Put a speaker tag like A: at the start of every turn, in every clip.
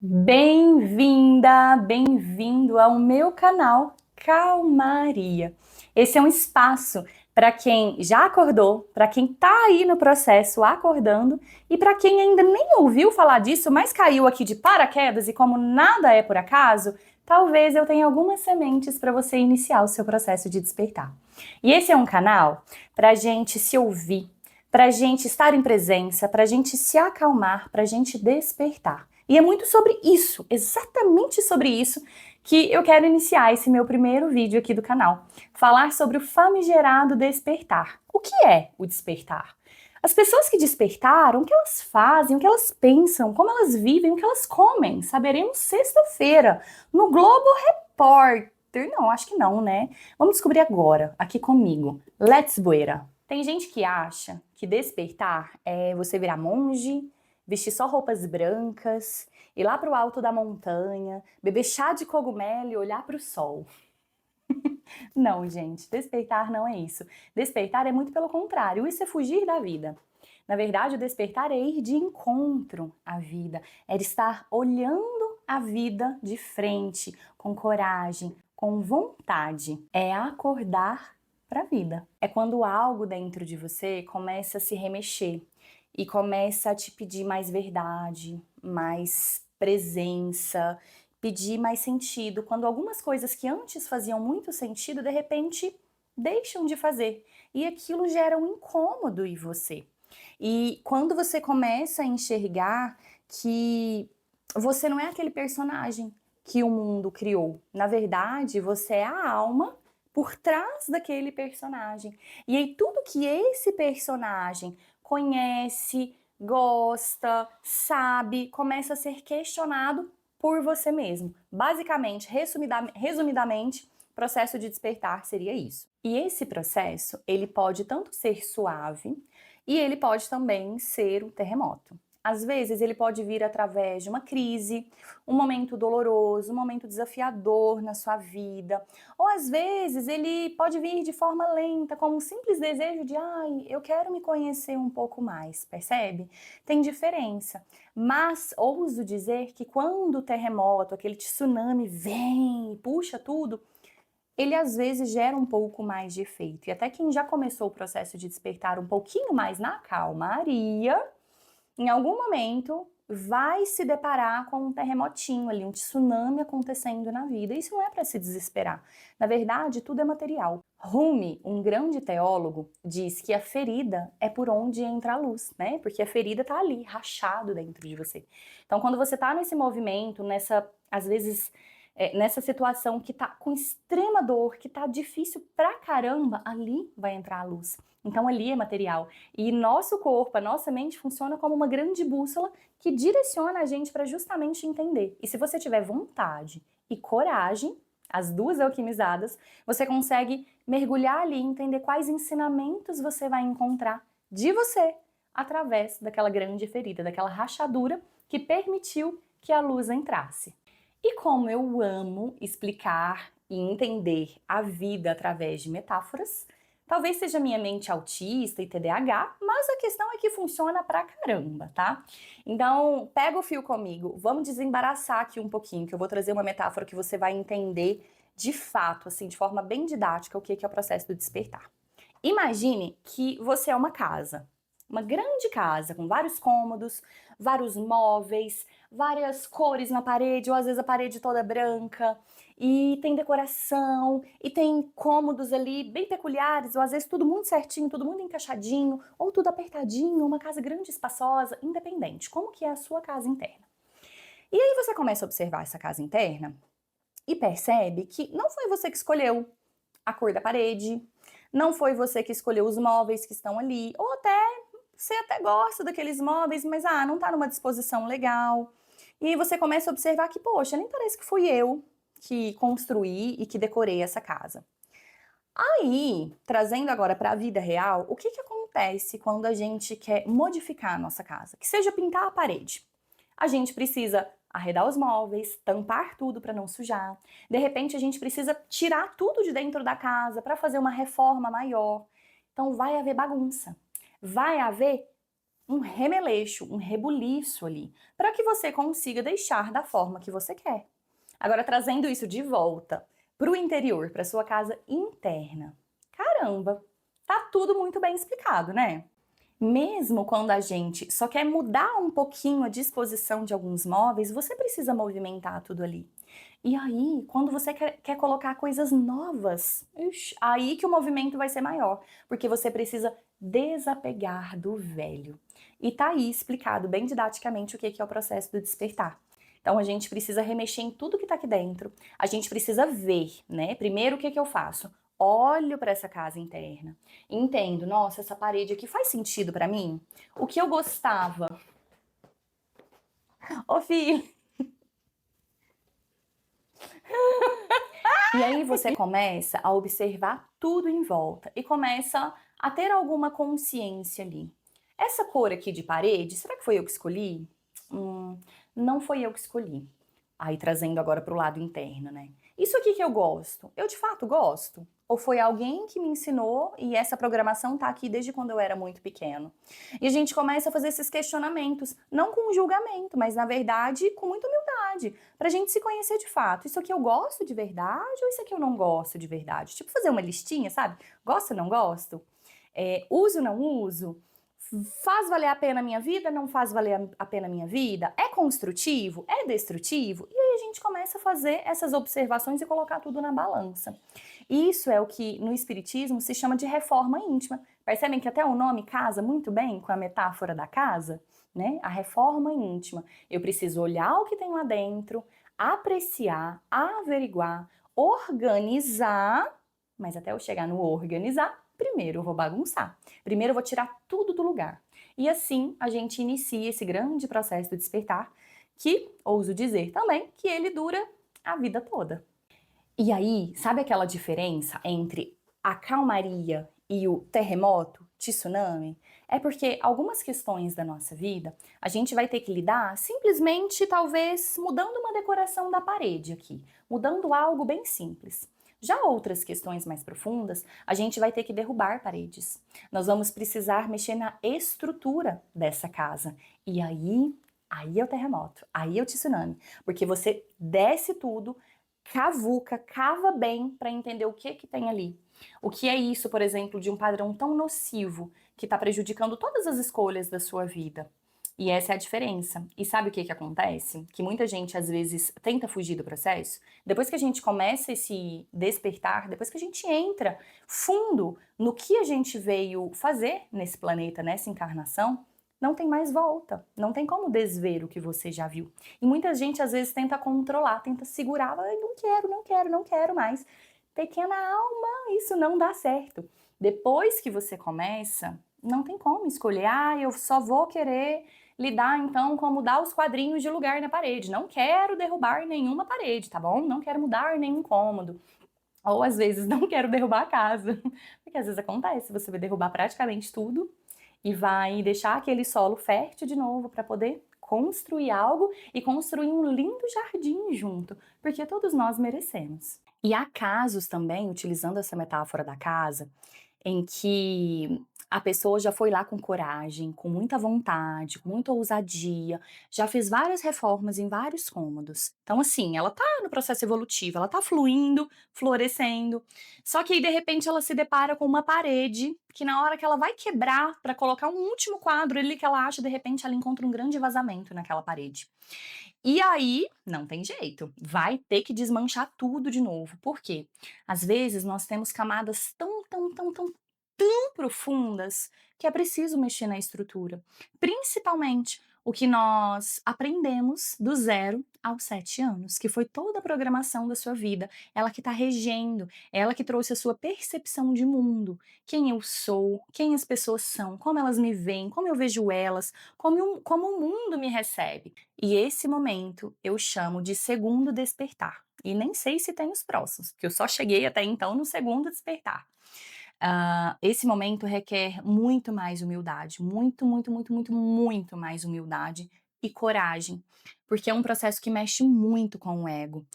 A: Bem-vinda, bem-vindo ao meu canal Calmaria. Esse é um espaço para quem já acordou, para quem está aí no processo acordando e para quem ainda nem ouviu falar disso, mas caiu aqui de paraquedas e como nada é por acaso, talvez eu tenha algumas sementes para você iniciar o seu processo de despertar. E esse é um canal para a gente se ouvir, para a gente estar em presença, para a gente se acalmar, para a gente despertar. E é muito sobre isso, exatamente sobre isso, que eu quero iniciar esse meu primeiro vídeo aqui do canal. Falar sobre o famigerado despertar. O que é o despertar? As pessoas que despertaram, o que elas fazem, o que elas pensam, como elas vivem, o que elas comem, saberemos sexta-feira, no Globo Repórter. Não, acho que não, né? Vamos descobrir agora, aqui comigo. Let's Buera. Tem gente que acha que despertar é você virar monge, vestir só roupas brancas, ir lá para o alto da montanha, beber chá de cogumelo e olhar para o sol. Não, gente, despertar não é isso. Despertar é muito pelo contrário, isso é fugir da vida. Na verdade, o despertar é ir de encontro à vida, é estar olhando a vida de frente, com coragem, com vontade. É acordar para a vida. É quando algo dentro de você começa a se remexer e começa a te pedir mais verdade, mais presença, pedir mais sentido, quando algumas coisas que antes faziam muito sentido, de repente deixam de fazer. E aquilo gera um incômodo em você. E quando você começa a enxergar que você não é aquele personagem que o mundo criou. Na verdade, você é a alma por trás daquele personagem. E aí tudo que esse personagem conhece, gosta, sabe, começa a ser questionado por você mesmo. Basicamente, resumidamente, o processo de despertar seria isso. E esse processo, ele pode tanto ser suave e ele pode também ser um terremoto. Às vezes, ele pode vir através de uma crise, um momento doloroso, um momento desafiador na sua vida. Ou às vezes, ele pode vir de forma lenta, como um simples desejo de, ai, eu quero me conhecer um pouco mais, percebe? Tem diferença. Mas ouso dizer que quando o terremoto, aquele tsunami vem e puxa tudo, ele às vezes gera um pouco mais de efeito. E até quem já começou o processo de despertar um pouquinho mais na calmaria, em algum momento vai se deparar com um terremotinho ali, um tsunami acontecendo na vida. Isso não é para se desesperar. Na verdade, tudo é material. Rumi, um grande teólogo, diz que a ferida é por onde entra a luz, né? Porque a ferida tá ali, rachado dentro de você. Então, quando você tá nesse movimento, às vezes, nessa situação que tá com extrema dor, que tá difícil pra caramba, ali vai entrar a luz. Então, ali é material. E nosso corpo, a nossa mente funciona como uma grande bússola que direciona a gente para justamente entender. E se você tiver vontade e coragem, as duas alquimizadas, você consegue mergulhar ali e entender quais ensinamentos você vai encontrar de você através daquela grande ferida, daquela rachadura que permitiu que a luz entrasse. E como eu amo explicar e entender a vida através de metáforas, talvez seja minha mente autista e TDAH, mas a questão é que funciona pra caramba, tá? Então, pega o fio comigo, vamos desembaraçar aqui um pouquinho, que eu vou trazer uma metáfora que você vai entender de fato, assim, de forma bem didática, o que é o processo do despertar. Imagine que você é uma grande casa com vários cômodos, vários móveis, várias cores na parede, ou às vezes a parede toda branca, e tem decoração, e tem cômodos ali bem peculiares, ou às vezes tudo muito certinho, tudo muito encaixadinho, ou tudo apertadinho, uma casa grande, espaçosa, independente. Como que é a sua casa interna? E aí você começa a observar essa casa interna e percebe que não foi você que escolheu a cor da parede, não foi você que escolheu os móveis que estão ali, ou até você até gosta daqueles móveis, mas não tá numa disposição legal. E aí você começa a observar que, poxa, nem parece que fui eu que construí e que decorei essa casa. Aí, trazendo agora para a vida real, o que que acontece quando a gente quer modificar a nossa casa? Que seja pintar a parede. A gente precisa arredar os móveis, tampar tudo para não sujar. De repente, a gente precisa tirar tudo de dentro da casa para fazer uma reforma maior. Então, vai haver bagunça. Vai haver um remeleixo, um rebuliço ali, para que você consiga deixar da forma que você quer. Agora, trazendo isso de volta para o interior, para sua casa interna. Caramba, tá tudo muito bem explicado, né? Mesmo quando a gente só quer mudar um pouquinho a disposição de alguns móveis, você precisa movimentar tudo ali. E aí, quando você quer colocar coisas novas, aí que o movimento vai ser maior, porque você precisa desapegar do velho. E tá aí explicado bem didaticamente o que é o processo do despertar. Então a gente precisa remexer em tudo que tá aqui dentro. A gente precisa ver, né? Primeiro o que eu faço? Olho para essa casa interna. Entendo, nossa, essa parede aqui faz sentido para mim? O que eu gostava? Ô filho, e aí você começa a observar tudo em volta e começa a ter alguma consciência ali. Essa cor aqui de parede, será que foi eu que escolhi? Não foi eu que escolhi. Aí trazendo agora para o lado interno, né? Isso aqui que eu gosto, eu de fato gosto? Ou foi alguém que me ensinou e essa programação tá aqui desde quando eu era muito pequeno? E a gente começa a fazer esses questionamentos, não com julgamento, mas na verdade com muita humildade, pra gente se conhecer de fato. Isso aqui eu gosto de verdade ou isso aqui eu não gosto de verdade? Tipo fazer uma listinha, sabe? Gosto ou não gosto? Uso ou não uso? Faz valer a pena a minha vida? Não faz valer a pena a minha vida? É construtivo? É destrutivo? E aí a gente começa a fazer essas observações e colocar tudo na balança. Isso é o que no Espiritismo se chama de reforma íntima. Percebem que até o nome casa muito bem com a metáfora da casa? Né? A reforma íntima. Eu preciso olhar o que tem lá dentro, apreciar, averiguar, organizar, mas até eu chegar no organizar, primeiro eu vou bagunçar. Primeiro eu vou tirar tudo do lugar. E assim a gente inicia esse grande processo do despertar, que, ouso dizer também, que ele dura a vida toda. E aí, sabe aquela diferença entre a calmaria e o terremoto, tsunami? É porque algumas questões da nossa vida a gente vai ter que lidar simplesmente, talvez, mudando uma decoração da parede aqui, mudando algo bem simples. Já outras questões mais profundas, a gente vai ter que derrubar paredes. Nós vamos precisar mexer na estrutura dessa casa. E aí é o terremoto, aí é o tsunami. Porque você desce tudo, cavuca, cava bem para entender o que tem ali. O que é isso, por exemplo, de um padrão tão nocivo que está prejudicando todas as escolhas da sua vida. E essa é a diferença. E sabe o que acontece? Que muita gente às vezes tenta fugir do processo. Depois que a gente começa esse despertar, depois que a gente entra fundo no que a gente veio fazer nesse planeta, nessa encarnação, não tem mais volta. Não tem como desver o que você já viu. E muita gente às vezes tenta controlar, tenta segurar, não quero, não quero, não quero mais. Pequena alma, isso não dá certo. Depois que você começa, não tem como escolher, eu só vou querer lidar então com mudar os quadrinhos de lugar na parede. Não quero derrubar nenhuma parede, tá bom? Não quero mudar nenhum cômodo. Ou às vezes não quero derrubar a casa. Porque às vezes acontece, você vai derrubar praticamente tudo e vai deixar aquele solo fértil de novo para poder construir algo e construir um lindo jardim junto, porque todos nós merecemos. E há casos também, utilizando essa metáfora da casa, em que a pessoa já foi lá com coragem, com muita vontade, com muita ousadia, já fez várias reformas em vários cômodos. Então, assim, ela tá no processo evolutivo, ela tá fluindo, florescendo. Só que aí, de repente, ela se depara com uma parede que, na hora que ela vai quebrar para colocar um último quadro ali que ela acha, de repente, ela encontra um grande vazamento naquela parede. E aí, não tem jeito, vai ter que desmanchar tudo de novo. Por quê? Às vezes nós temos camadas tão profundas que é preciso mexer na estrutura. Principalmente o que nós aprendemos do 0 aos 7 anos, que foi toda a programação da sua vida, ela que está regendo, ela que trouxe a sua percepção de mundo, quem eu sou, quem as pessoas são, como elas me veem, como eu vejo elas, como o mundo me recebe. E esse momento eu chamo de segundo despertar. E nem sei se tem os próximos, porque eu só cheguei até então no segundo despertar. Esse momento requer muito mais humildade, muito mais humildade e coragem, porque é um processo que mexe muito com o ego.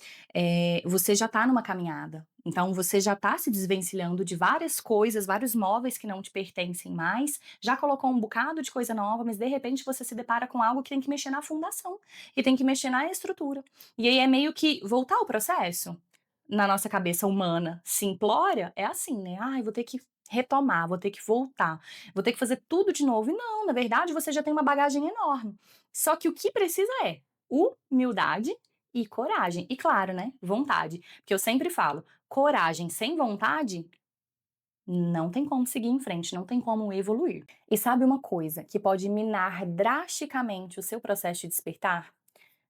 A: Você já tá numa caminhada, então você já tá se desvencilhando de várias coisas, vários móveis que não te pertencem mais, já colocou um bocado de coisa nova, mas de repente você se depara com algo que tem que mexer na fundação, que tem que mexer na estrutura. E aí é meio que voltar ao processo. Na nossa cabeça humana simplória, é assim, né? Ai, vou ter que retomar, vou ter que voltar, vou ter que fazer tudo de novo. E não, na verdade, você já tem uma bagagem enorme. Só que o que precisa é humildade e coragem. E claro, né? Vontade. Porque eu sempre falo, coragem sem vontade não tem como seguir em frente, não tem como evoluir. E sabe uma coisa que pode minar drasticamente o seu processo de despertar?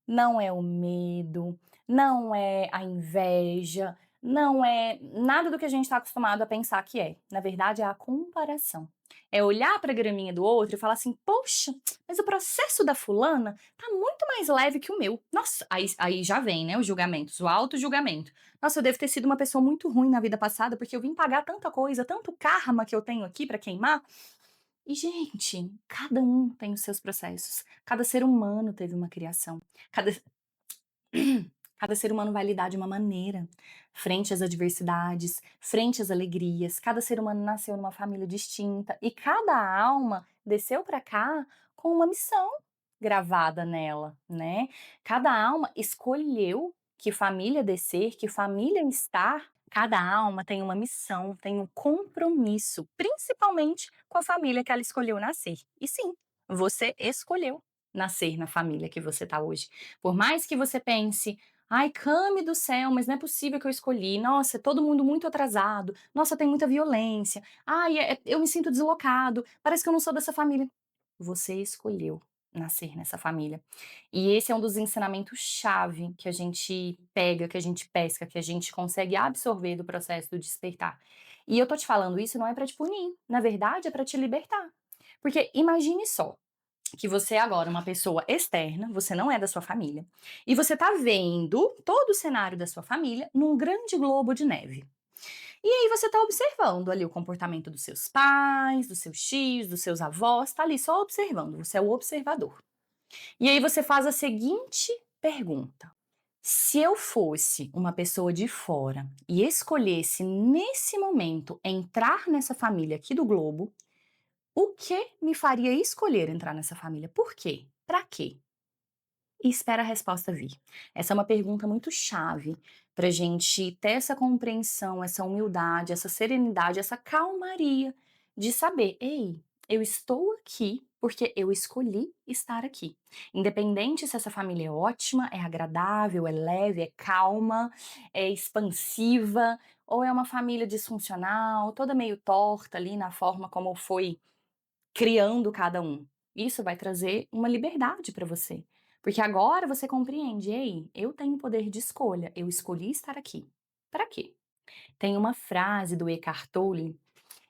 A: Não é o medo, não é a inveja, não é nada do que a gente está acostumado a pensar que é. Na verdade, é a comparação. É olhar para a graminha do outro e falar assim: poxa, mas o processo da fulana tá muito mais leve que o meu. Nossa, aí já vem, né, os julgamentos, o auto-julgamento. Nossa, eu devo ter sido uma pessoa muito ruim na vida passada porque eu vim pagar tanta coisa, tanto karma que eu tenho aqui para queimar. E, gente, cada um tem os seus processos. Cada ser humano teve uma criação. Cada, cada ser humano vai lidar de uma maneira, frente às adversidades, frente às alegrias. Cada ser humano nasceu numa família distinta e cada alma desceu pra cá com uma missão gravada nela, né? Cada alma escolheu que família descer, que família estar. Cada alma tem uma missão, tem um compromisso, principalmente com a família que ela escolheu nascer. E sim, você escolheu nascer na família que você tá hoje. Por mais que você pense: ai, Cami do céu, mas não é possível que eu escolhi. Nossa, é todo mundo muito atrasado. Nossa, tem muita violência. Ai, eu me sinto deslocado. Parece que eu não sou dessa família. Você escolheu nascer nessa família. E esse é um dos ensinamentos-chave que a gente pega, que a gente pesca, que a gente consegue absorver do processo do despertar. E eu tô te falando isso não é pra te punir. Na verdade, é pra te libertar. Porque imagine só que você é agora uma pessoa externa, você não é da sua família, e você tá vendo todo o cenário da sua família num grande globo de neve. E aí você tá observando ali o comportamento dos seus pais, dos seus tios, dos seus avós, tá ali só observando, você é o observador. E aí você faz a seguinte pergunta: se eu fosse uma pessoa de fora e escolhesse nesse momento entrar nessa família aqui do globo, o que me faria escolher entrar nessa família? Por quê? Pra quê? E espera a resposta vir. Essa é uma pergunta muito chave para a gente ter essa compreensão, essa humildade, essa serenidade, essa calmaria de saber: ei, eu estou aqui porque eu escolhi estar aqui. Independente se essa família é ótima, é agradável, é leve, é calma, é expansiva, ou é uma família disfuncional, toda meio torta ali na forma como foi criando cada um. Isso vai trazer uma liberdade para você. Porque agora você compreende: ei, eu tenho poder de escolha, eu escolhi estar aqui. Para quê? Tem uma frase do Eckhart Tolle.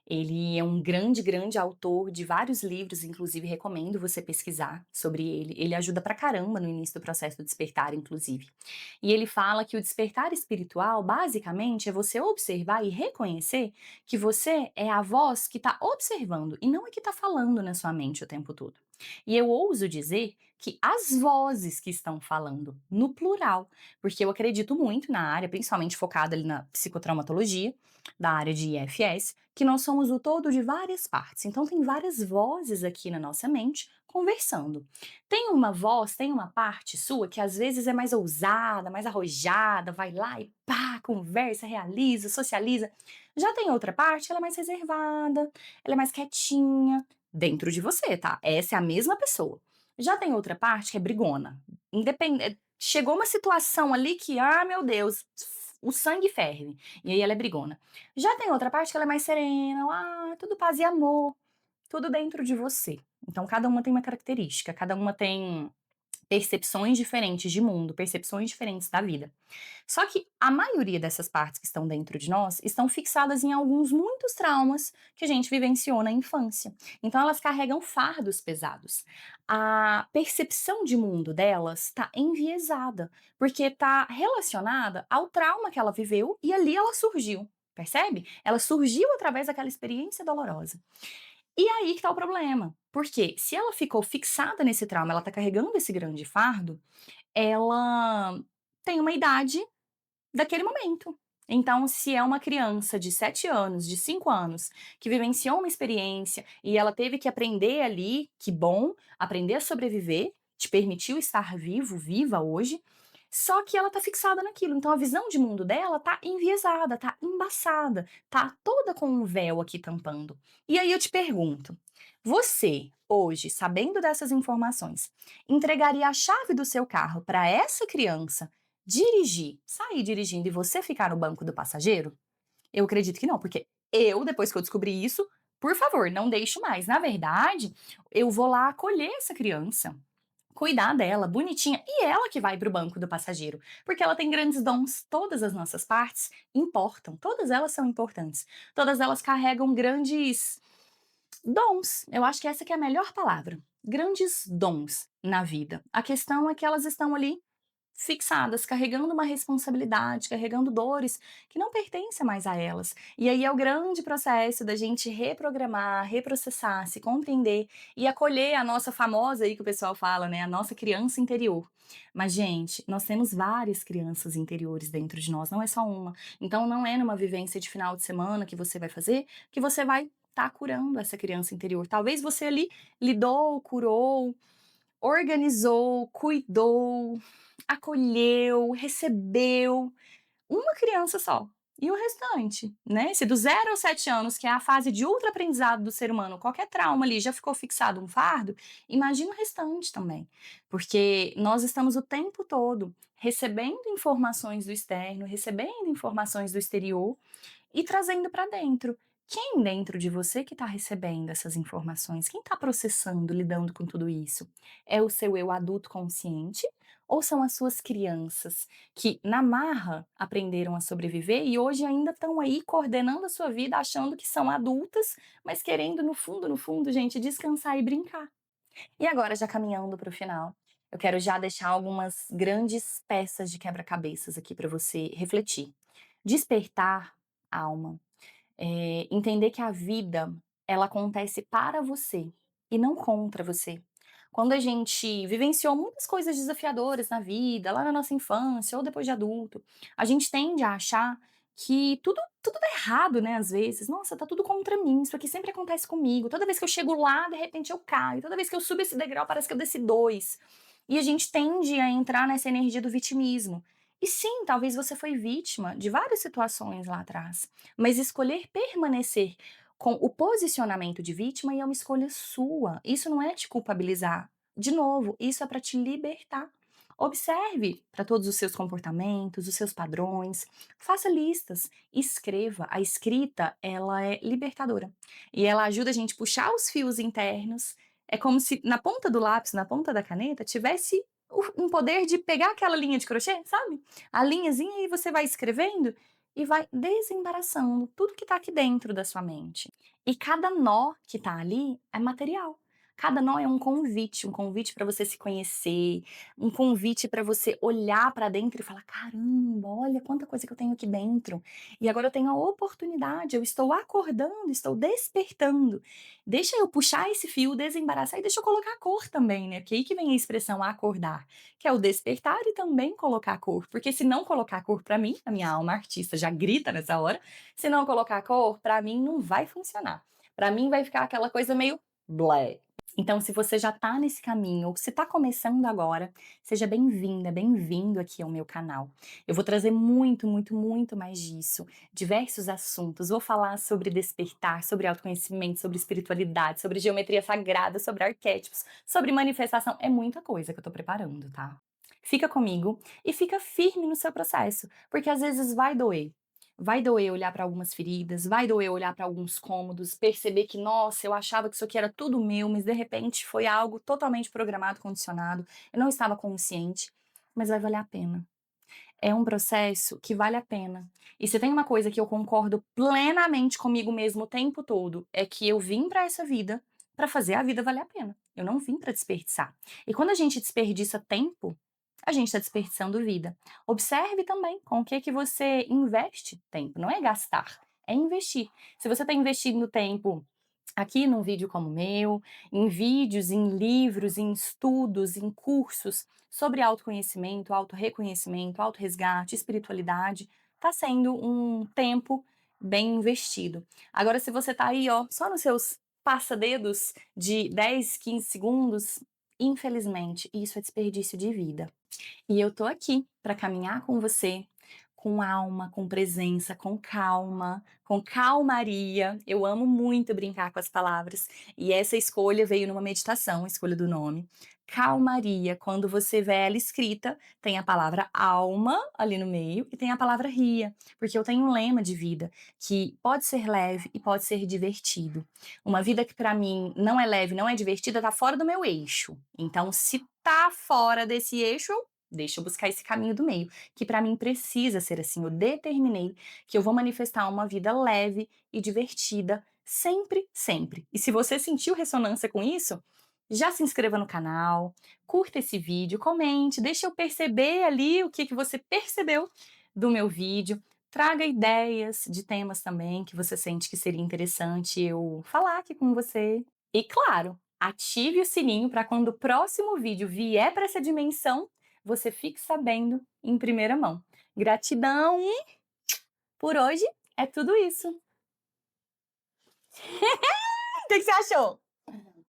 A: Ele é um grande, grande autor de vários livros, inclusive recomendo você pesquisar sobre ele. Ele ajuda pra caramba no início do processo do despertar, inclusive. E ele fala que o despertar espiritual, basicamente, é você observar e reconhecer que você é a voz que está observando e não é que está falando na sua mente o tempo todo. E eu ouso dizer que as vozes que estão falando, no plural, porque eu acredito muito na área, principalmente focada ali na psicotraumatologia, da área de IFS, que nós somos o todo de várias partes. Então tem várias vozes aqui na nossa mente conversando. Tem uma voz, tem uma parte sua que às vezes é mais ousada, mais arrojada, vai lá e pá, conversa, realiza, socializa. Já tem outra parte, ela é mais reservada, ela é mais quietinha, dentro de você, tá? Essa é a mesma pessoa. Já tem outra parte que é brigona. Chegou uma situação ali que, ah, meu Deus, o sangue ferve. E aí ela é brigona. Já tem outra parte que ela é mais serena, ah, tudo paz e amor, tudo dentro de você. Então cada uma tem uma característica, cada uma tem percepções diferentes de mundo, percepções diferentes da vida. Só que a maioria dessas partes que estão dentro de nós estão fixadas em alguns muitos traumas que a gente vivenciou na infância. Então elas carregam fardos pesados. A percepção de mundo delas está enviesada, porque está relacionada ao trauma que ela viveu e ali ela surgiu. Percebe? Ela surgiu através daquela experiência dolorosa. E aí que tá o problema. Porque se ela ficou fixada nesse trauma, ela tá carregando esse grande fardo, ela tem uma idade daquele momento. Então, se é uma criança de 7 anos, de 5 anos, que vivenciou uma experiência e ela teve que aprender ali, que bom, aprender a sobreviver, te permitiu estar vivo, viva hoje, só que ela tá fixada naquilo. Então, a visão de mundo dela tá enviesada, tá embaçada, tá toda com um véu aqui tampando. E aí eu te pergunto, você, hoje, sabendo dessas informações, entregaria a chave do seu carro para essa criança dirigir, sair dirigindo e você ficar no banco do passageiro? Eu acredito que não, porque eu, depois que eu descobri isso, por favor, não deixo mais. Na verdade, eu vou lá acolher essa criança, cuidar dela, bonitinha, e ela que vai pro banco do passageiro, porque ela tem grandes dons. Todas as nossas partes importam, todas elas são importantes. Todas elas carregam grandes dons. Eu acho que essa que é a melhor palavra. Grandes dons na vida. A questão é que elas estão ali fixadas, carregando uma responsabilidade, carregando dores que não pertencem mais a elas. E aí é o grande processo da gente reprogramar, reprocessar, se compreender e acolher a nossa famosa aí que o pessoal fala, né, a nossa criança interior. Mas gente, nós temos várias crianças interiores dentro de nós, não é só uma. Então não é numa vivência de final de semana que você vai fazer que você vai estar curando essa criança interior. Talvez você ali lidou, curou, organizou, cuidou, acolheu, recebeu uma criança só. E o restante, né? Se do 0 aos 7 anos, que é a fase de ultra-aprendizado do ser humano, qualquer trauma ali já ficou fixado um fardo, imagina o restante também. Porque nós estamos o tempo todo recebendo informações do externo, recebendo informações do exterior, e trazendo para dentro. Quem dentro de você que está recebendo essas informações? Quem está processando, lidando com tudo isso? É o seu eu adulto consciente ou são as suas crianças que na marra aprenderam a sobreviver e hoje ainda estão aí coordenando a sua vida achando que são adultas, mas querendo no fundo, gente, descansar e brincar. E agora já caminhando para o final, eu quero já deixar algumas grandes peças de quebra-cabeças aqui para você refletir. Despertar alma, entender que a vida, ela acontece para você e não contra você. Quando a gente vivenciou muitas coisas desafiadoras na vida, lá na nossa infância ou depois de adulto, a gente tende a achar que tudo dá errado, né, às vezes. Nossa, tá tudo contra mim, isso aqui sempre acontece comigo. Toda vez que eu chego lá, de repente eu caio. Toda vez que eu subo esse degrau, parece que eu desci dois. E a gente tende a entrar nessa energia do vitimismo. E sim, talvez você foi vítima de várias situações lá atrás. Mas escolher permanecer com o posicionamento de vítima é uma escolha sua. Isso não é te culpabilizar. De novo, isso é para te libertar. Observe para todos os seus comportamentos, os seus padrões, faça listas, escreva. A escrita, ela é libertadora. E ela ajuda a gente a puxar os fios internos. É como se na ponta do lápis, na ponta da caneta, tivesse um poder de pegar aquela linha de crochê, sabe? A linhazinha e você vai escrevendo e vai desembaraçando tudo que tá aqui dentro da sua mente. E cada nó que tá ali é material. Cada nó é um convite para você se conhecer, um convite para você olhar para dentro e falar: caramba, olha quanta coisa que eu tenho aqui dentro. E agora eu tenho a oportunidade, eu estou acordando, estou despertando. Deixa eu puxar esse fio, desembaraçar e deixa eu colocar a cor também, né? Porque aí que vem a expressão acordar, que é o despertar e também colocar a cor. Porque se não colocar a cor para mim, a minha alma artista já grita nessa hora, se não colocar a cor, para mim não vai funcionar. Para mim vai ficar aquela coisa meio blé. Então, se você já tá nesse caminho ou se tá começando agora, seja bem-vinda, bem-vindo aqui ao meu canal. Eu vou trazer muito, muito, muito mais disso, diversos assuntos. Vou falar sobre despertar, sobre autoconhecimento, sobre espiritualidade, sobre geometria sagrada, sobre arquétipos, sobre manifestação. É muita coisa que eu tô preparando, tá? Fica comigo e fica firme no seu processo, porque às vezes vai doer. Vai doer olhar para algumas feridas, vai doer olhar para alguns cômodos, perceber que, nossa, eu achava que isso aqui era tudo meu, mas de repente foi algo totalmente programado, condicionado, eu não estava consciente, mas vai valer a pena. É um processo que vale a pena. E se tem uma coisa que eu concordo plenamente comigo mesmo o tempo todo, é que eu vim para essa vida para fazer a vida valer a pena. Eu não vim para desperdiçar. E quando a gente desperdiça tempo, a gente está desperdiçando vida. Observe também com o que você investe tempo. Não é gastar, é investir. Se você está investindo tempo aqui num vídeo como o meu, em vídeos, em livros, em estudos, em cursos sobre autoconhecimento, autorreconhecimento, autorresgate, espiritualidade, tá sendo um tempo bem investido. Agora, se você tá aí, ó, só nos seus passa-dedos de 10, 15 segundos, infelizmente, isso é desperdício de vida. E eu tô aqui para caminhar com você, com alma, com presença, com calmaria. Eu amo muito brincar com as palavras. E essa escolha veio numa meditação, a escolha do nome. Calmaria, quando você vê ela escrita, tem a palavra alma ali no meio e tem a palavra ria, porque eu tenho um lema de vida que pode ser leve e pode ser divertido. Uma vida que para mim não é leve, não é divertida, tá fora do meu eixo. Então, se tá fora desse eixo, deixa eu buscar esse caminho do meio, que para mim precisa ser assim. Eu determinei que eu vou manifestar uma vida leve e divertida, sempre, sempre. E se você sentiu ressonância com isso, já se inscreva no canal, curta esse vídeo, comente, deixa eu perceber ali o que você percebeu do meu vídeo. Traga ideias de temas também que você sente que seria interessante eu falar aqui com você. E claro, ative o sininho para quando o próximo vídeo vier para essa dimensão, você fique sabendo em primeira mão. Gratidão e por hoje é tudo isso. O que você achou?